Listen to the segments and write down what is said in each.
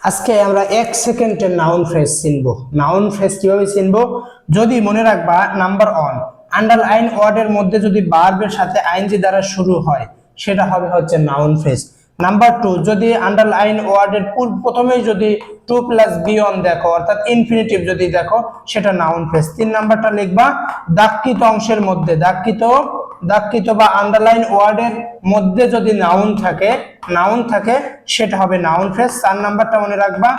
আজকে আমরা 1 সেকেন্ডের নাউন ফ্রেজ চিনব। নাউন ফ্রেজ কিভাবে চিনব? যদি মনে রাখবা, নাম্বার 1, আন্ডারলাইন ওয়ার্ডের মধ্যে যদি ভার্বের সাথে আইএনজি দ্বারা শুরু হয় সেটা হবে হচ্ছে নাউন ফ্রেজ। নাম্বার 2, যদি আন্ডারলাইন ওয়ার্ডের প্রথমেই যদি 2 + বি অন দেখো, অর্থাৎ ইনফিনিটিভ যদি দেখো, সেটা নাউন ফ্রেজ। 3 নাম্বারটা লিখবা, দাক্কিত অংশের মধ্যে, দাক্কিত বা আন্ডারলাইন ওয়ার্ডের মধ্যে যদি নাউন থাকে সেটা হবে নাউন ফ্রেজ। 4 নাম্বারটা মনে রাখবা,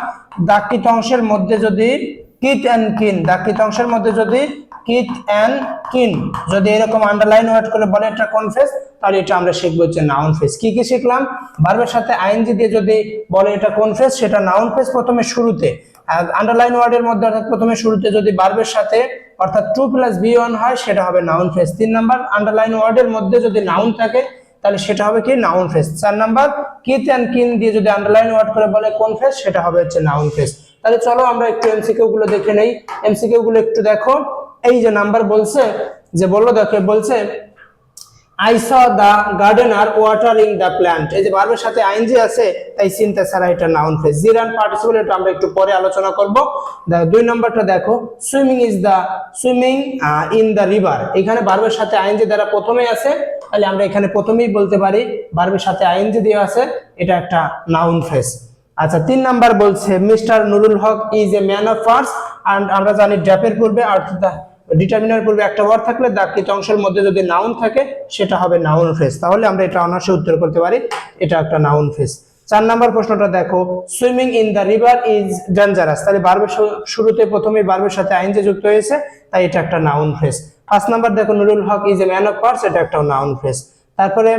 দাক্কিত অংশের মধ্যে যদি কিট এন্ড কিন, দাক্কিত অংশের মধ্যে যদি কিট এন্ড কিন যদি এরকম আন্ডারলাইন ওয়ার্ড করে বলে এটা কোন ফ্রেজ, তাহলে এটা আমরা শিখবো হচ্ছে নাউন ফ্রেজ। কি কি শিখলাম? ভার্বের সাথে আইএনজি দিয়ে যদি বলে এটা কোন ফ্রেজ, সেটা নাউন ফ্রেজ প্রথমে শুরুতে। আন্ডারলাইন ওয়ার্ডের মধ্যে অর্থাৎ প্রথমে শুরুতে যদি ভার্বের সাথে অর্থাৎ 2 + বি অন হয় সেটা হবে নাউন ফ্রেজ। 3 নাম্বার, আন্ডারলাইন ওয়ার্ডের মধ্যে যদি নাউন থাকে তাহলে সেটা হবে কি noun phrase. 4 number, kith and kin দিয়ে যদি আন্ডারলাইন ওয়ার্ড করে বলে কোন ফ্রেজ, সেটা হবে হচ্ছে নাউন ফ্রেজ। তাহলে চলো আমরা একটু এমসিকিউ গুলো দেখে নেই। এমসিকিউ গুলো একটু দেখো। এই যে নাম্বার বলছে, যে বললো দেখে বলছে I saw the gardener watering the plant। এই যে ভার্বের সাথে আইএনজি আছে, তাই চিন্তা ছাড়া এটা নাউন ফ্রেজ। জিরান পার্টিসিপল এটা আমরা একটু পরে আলোচনা করব। 2 নম্বরটা দেখো, সুইমিং ইন দ্য রিভার। এখানে ভার্বের সাথে আইএনজি দ্বারা প্রথমে আছে, তাহলে আমরা এখানে প্রথমেই বলতে পারি ভার্বের সাথে আইএনজি দেওয়া আছে, এটা একটা নাউন ফ্রেজ। আচ্ছা, 3 নাম্বার বলছে mister Nurul Haque is a man of words. আমরা জানি ড্যাপের পূর্বে অর্থাৎ ডিটারমিনার পূর্বে একটা ওয়ার্ড থাকলে দাক্কিত অংশের মধ্যে যদি নাউন থাকে সেটা হবে নাউন ফ্রেজ। তাহলে আমরা এটা অনায়াসে উত্তর করতে পারি, এটা একটা নাউন ফ্রেজ। 4 নাম্বার প্রশ্নটা দেখো, swimming in the river is dangerous. তাহলে ভার্বের শুরুতে প্রথমেই ভার্বের সাথে আইএনজি যুক্ত হয়েছে, তাই এটা একটা নাউন ফ্রেজ। 5 নাম্বার দেখো, নুরুল হক is a man of words, এটা একটা নাউন ফ্রেজ। তারপরে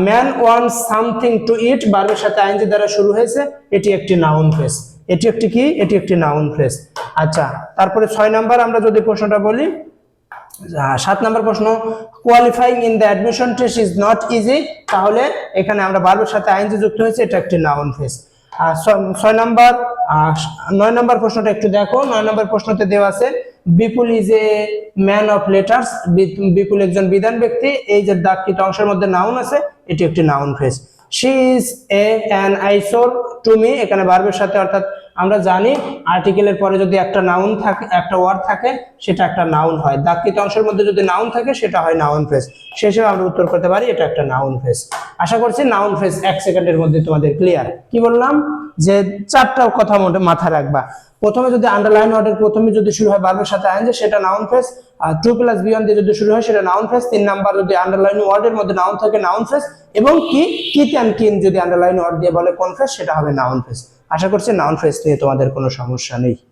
man wants something to eat, ভার্বের সাথে আইএনজি দ্বারা শুরু হয়েছে, এটি একটি নাউন ফ্রেজ। এটি একটি কি? এটি একটি নাউন ফ্রেজ। আচ্ছা, তারপরে 6 নাম্বার আমরা যদি প্রশ্নটা বলি, 7 নাম্বার প্রশ্ন, qualifying in the admission test is not easy. তাহলে এখানে আমরা ভার্বের সাথে আইএনজি যুক্ত হয়েছে, এটা একটি নাউন ফ্রেজ। 6 নাম্বার 9 নাম্বার প্রশ্নটা একটু দেখো। 9 নাম্বার প্রশ্নতে দেওয়া আছে Bipul is a man of letters. Bipul একজন বিদ্বান ব্যক্তি। এই যে দাক্কিত অংশের মধ্যে নাউন আছে, এটি একটি noun phrase. She is an eyesore to me, এখানে ভার্বের সাথে অর্থাৎ আমরা জানি আর্টিকেলের পরে যদি একটা নাউন থাকে, একটা ওয়ার্ড থাকে, সেটা একটা নাউন হয়। দাক্কিত অংশের মধ্যে যদি নাউন থাকে সেটা হয় নাউন ফ্রেজ। শেষে আমরা উত্তর করতে পারি এটা একটা নাউন ফ্রেজ। আশা করছি নাউন ফ্রেজ 1 সেকেন্ডের মধ্যে তোমাদের ক্লিয়ার। কি বললাম? যে 4টা কথা মাথায় রাখবা। প্রথমে যদি আন্ডারলাইন ওয়ার্ডের প্রথমে যদি শুরু হয় ভার্বের সাথে আইএনজি, সেটা নাউন ফ্রেজ। আর 2 + বি অন দিয়ে যদি শুরু হয় সেটা নাউন ফ্রেজ। 3 নাম্বার, যদি আন্ডারলাইন ওয়ার্ডের মধ্যে নাউন থাকে, নাউন ফ্রেজ। এবং কিট এন্ড কিন যদি আন্ডারলাইন ওয়ার্ড দিয়ে বলে কোন ফ্রেজ, সেটা হবে নাউন ফ্রেজ। আশা করছি নাউন ফ্রেজ নিয়ে তোমাদের কোনো সমস্যা নেই।